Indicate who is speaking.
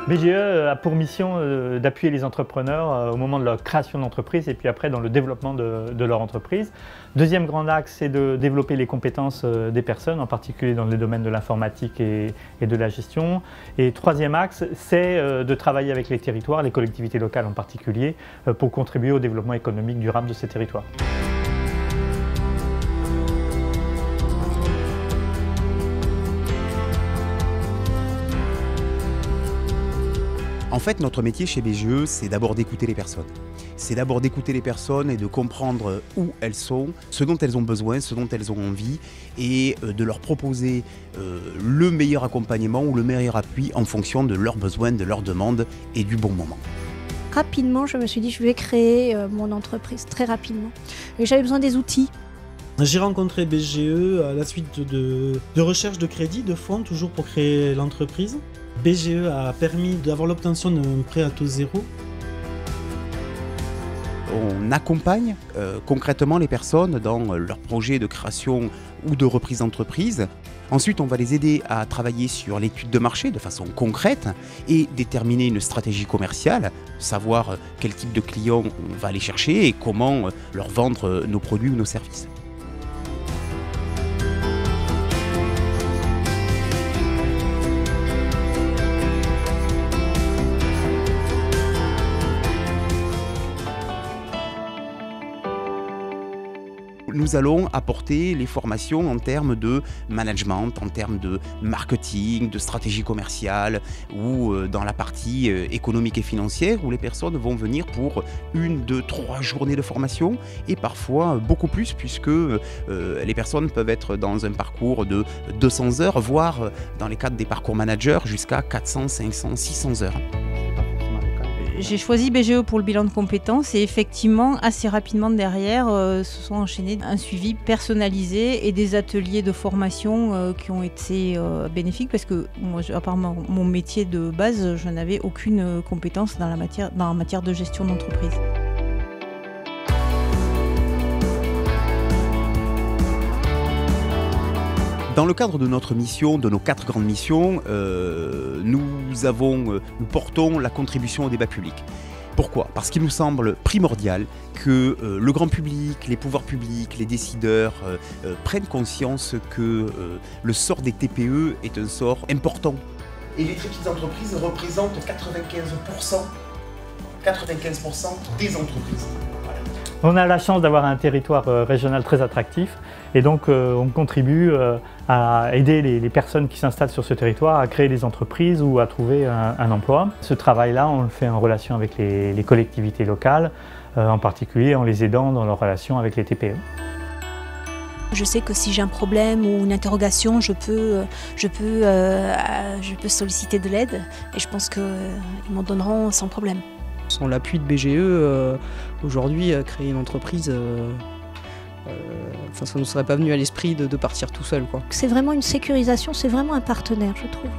Speaker 1: BGE a pour mission d'appuyer les entrepreneurs au moment de leur création d'entreprise et puis après dans le développement de leur entreprise. Deuxième grand axe, c'est de développer les compétences des personnes, en particulier dans les domaines de l'informatique et de la gestion. Et troisième axe, c'est de travailler avec les territoires, les collectivités locales en particulier, pour contribuer au développement économique durable de ces territoires.
Speaker 2: En fait, notre métier chez BGE, c'est d'abord d'écouter les personnes. C'est d'abord d'écouter les personnes et de comprendre où elles sont, ce dont elles ont besoin, ce dont elles ont envie, et de leur proposer le meilleur accompagnement ou le meilleur appui en fonction de leurs besoins, de leurs demandes et du bon moment.
Speaker 3: Rapidement, je me suis dit, je vais créer mon entreprise, très rapidement. Et j'avais besoin des outils.
Speaker 4: J'ai rencontré BGE à la suite de recherche de crédit, de fonds, toujours pour créer l'entreprise. BGE a permis d'avoir l'obtention d'un prêt à taux zéro.
Speaker 2: On accompagne concrètement les personnes dans leur projet de création ou de reprise d'entreprise. Ensuite, on va les aider à travailler sur l'étude de marché de façon concrète et déterminer une stratégie commerciale, savoir quel type de clients on va aller chercher et comment leur vendre nos produits ou nos services. Nous allons apporter les formations en termes de management, en termes de marketing, de stratégie commerciale ou dans la partie économique et financière où les personnes vont venir pour 1, 2, 3 journées de formation et parfois beaucoup plus puisque les personnes peuvent être dans un parcours de 200 heures, voire dans les cadres des parcours managers jusqu'à 400, 500, 600 heures.
Speaker 5: J'ai choisi BGE pour le bilan de compétences et effectivement, assez rapidement derrière, se sont enchaînés un suivi personnalisé et des ateliers de formation qui ont été bénéfiques parce que moi, à part mon métier de base, je n'avais aucune compétence dans la matière de gestion d'entreprise.
Speaker 2: Dans le cadre de notre mission, de nos 4 grandes missions, nous portons la contribution au débat public. Pourquoi? Parce qu'il nous semble primordial que le grand public, les pouvoirs publics, les décideurs prennent conscience que le sort des TPE est un sort important.
Speaker 6: Et les très petites entreprises représentent 95% des entreprises.
Speaker 1: On a la chance d'avoir un territoire régional très attractif et donc on contribue à aider les personnes qui s'installent sur ce territoire à créer des entreprises ou à trouver un emploi. Ce travail-là, on le fait en relation avec les collectivités locales, en particulier en les aidant dans leur relation avec les TPE.
Speaker 3: Je sais que si j'ai un problème ou une interrogation, je peux solliciter de l'aide et je pense qu'ils m'en donneront sans problème.
Speaker 7: Sans l'appui de BGE, aujourd'hui, créer une entreprise, ça ne nous serait pas venu à l'esprit de partir tout seul, quoi.
Speaker 3: C'est vraiment une sécurisation, c'est vraiment un partenaire, je trouve.